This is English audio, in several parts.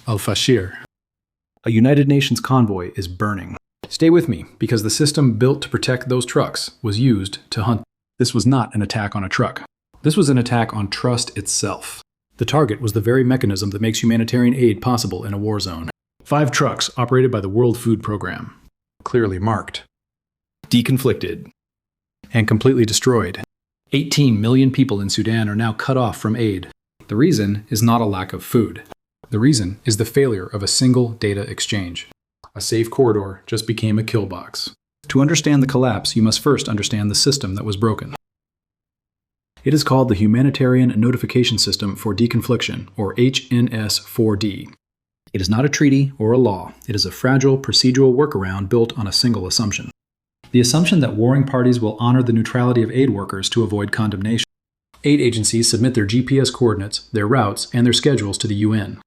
Al-Fashir. A United Nations convoy is burning. Stay with me, because the system built to protect those trucks was used to hunt. This was not an attack on a truck. This was an attack on trust itself. The target was the very mechanism that makes humanitarian aid possible in a war zone. 5 trucks operated by the World Food Program. Clearly marked. Deconflicted. And completely destroyed. 18 million people in Sudan are now cut off from aid. The reason is not a lack of food. The reason is the failure of a single data exchange. A safe corridor just became a kill box. To understand the collapse, you must first understand the system that was broken. It is called the Humanitarian Notification System for Deconfliction, or HNS-4D. It is not a treaty or a law. It is a fragile procedural workaround built on a single assumption. The assumption that warring parties will honor the neutrality of aid workers to avoid condemnation. Aid agencies submit their GPS coordinates, their routes, and their schedules to the UN.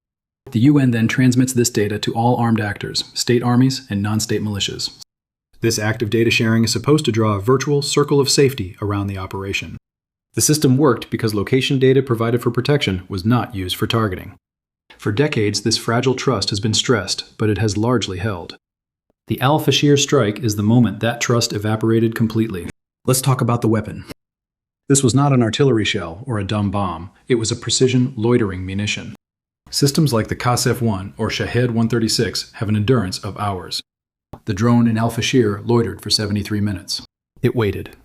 The UN then transmits this data to all armed actors, state armies, and non-state militias. This act of data sharing is supposed to draw a virtual circle of safety around the operation. The system worked because location data provided for protection was not used for targeting. For decades, this fragile trust has been stressed, but it has largely held. The Al-Fashir strike is the moment that trust evaporated completely. Let's talk about the weapon. This was not an artillery shell or a dumb bomb. It was a precision loitering munition. Systems like the Qasef-1 or Shahed-136 have an endurance of hours. The drone in Al-Fashir loitered for 73 minutes. It waited.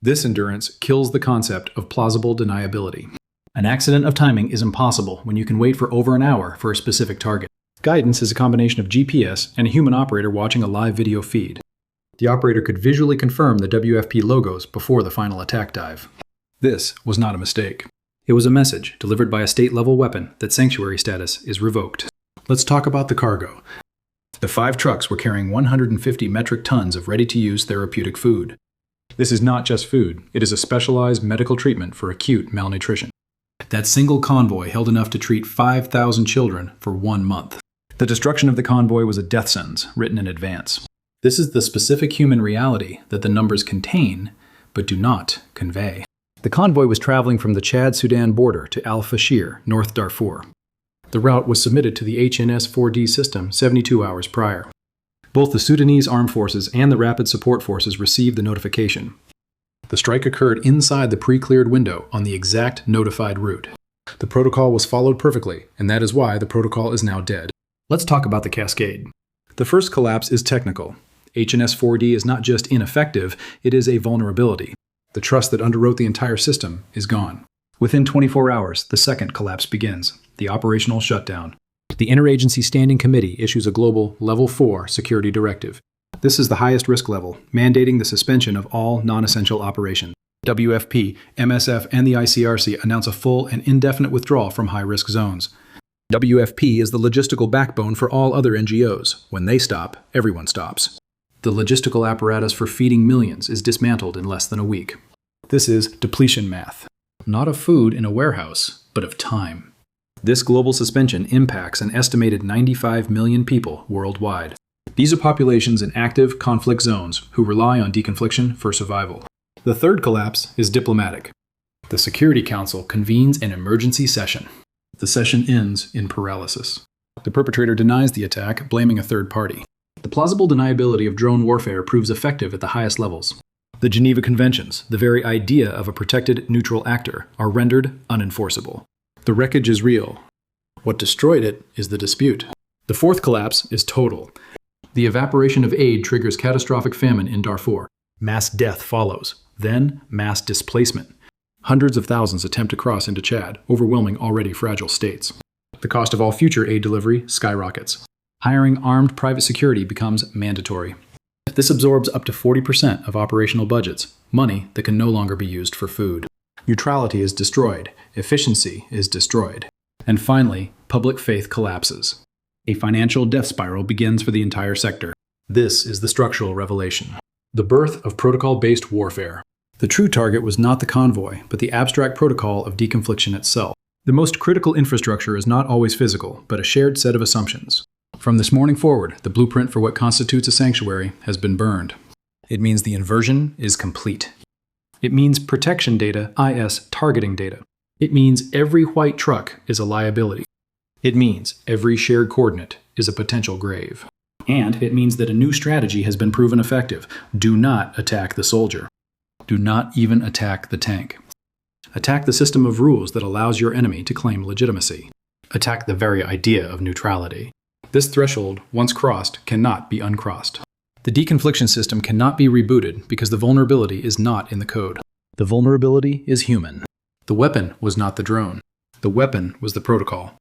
This endurance kills the concept of plausible deniability. An accident of timing is impossible when you can wait for over an hour for a specific target. Guidance is a combination of GPS and a human operator watching a live video feed. The operator could visually confirm the WFP logos before the final attack dive. This was not a mistake. It was a message delivered by a state-level weapon that sanctuary status is revoked. Let's talk about the cargo. The 5 trucks were carrying 150 metric tons of ready-to-use therapeutic food. This is not just food. It is a specialized medical treatment for acute malnutrition. That single convoy held enough to treat 5,000 children for 1 month. The destruction of the convoy was a death sentence written in advance. This is the specific human reality that the numbers contain, but do not convey. The convoy was traveling from the Chad-Sudan border to Al-Fashir, North Darfur. The route was submitted to the HNS-4D system 72 hours prior. Both the Sudanese Armed Forces and the Rapid Support Forces received the notification. The strike occurred inside the pre-cleared window on the exact notified route. The protocol was followed perfectly, and that is why the protocol is now dead. Let's talk about the cascade. The first collapse is technical. HNS-4D is not just ineffective, it is a vulnerability. The trust that underwrote the entire system is gone. Within 24 hours, the second collapse begins, the operational shutdown. The Interagency Standing Committee issues a global Level 4 security directive. This is the highest risk level, mandating the suspension of all non-essential operations. WFP, MSF, and the ICRC announce a full and indefinite withdrawal from high-risk zones. WFP is the logistical backbone for all other NGOs. When they stop, everyone stops. The logistical apparatus for feeding millions is dismantled in less than a week. This is depletion math. Not of food in a warehouse, but of time. This global suspension impacts an estimated 95 million people worldwide. These are populations in active conflict zones who rely on deconfliction for survival. The third collapse is diplomatic. The Security Council convenes an emergency session. The session ends in paralysis. The perpetrator denies the attack, blaming a third party. The plausible deniability of drone warfare proves effective at the highest levels. The Geneva Conventions, the very idea of a protected neutral actor, are rendered unenforceable. The wreckage is real. What destroyed it is the dispute. The fourth collapse is total. The evaporation of aid triggers catastrophic famine in Darfur. Mass death follows, then mass displacement. Hundreds of thousands attempt to cross into Chad, overwhelming already fragile states. The cost of all future aid delivery skyrockets. Hiring armed private security becomes mandatory. This absorbs up to 40% of operational budgets, money that can no longer be used for food. Neutrality is destroyed, efficiency is destroyed. And finally, public faith collapses. A financial death spiral begins for the entire sector. This is the structural revelation. The birth of protocol-based warfare. The true target was not the convoy, but the abstract protocol of deconfliction itself. The most critical infrastructure is not always physical, but a shared set of assumptions. From this morning forward, the blueprint for what constitutes a sanctuary has been burned. It means the inversion is complete. It means protection data, IS targeting data. It means every white truck is a liability. It means every shared coordinate is a potential grave. And it means that a new strategy has been proven effective. Do not attack the soldier. Do not even attack the tank. Attack the system of rules that allows your enemy to claim legitimacy. Attack the very idea of neutrality. This threshold, once crossed, cannot be uncrossed. The deconfliction system cannot be rebooted because the vulnerability is not in the code. The vulnerability is human. The weapon was not the drone. The weapon was the protocol.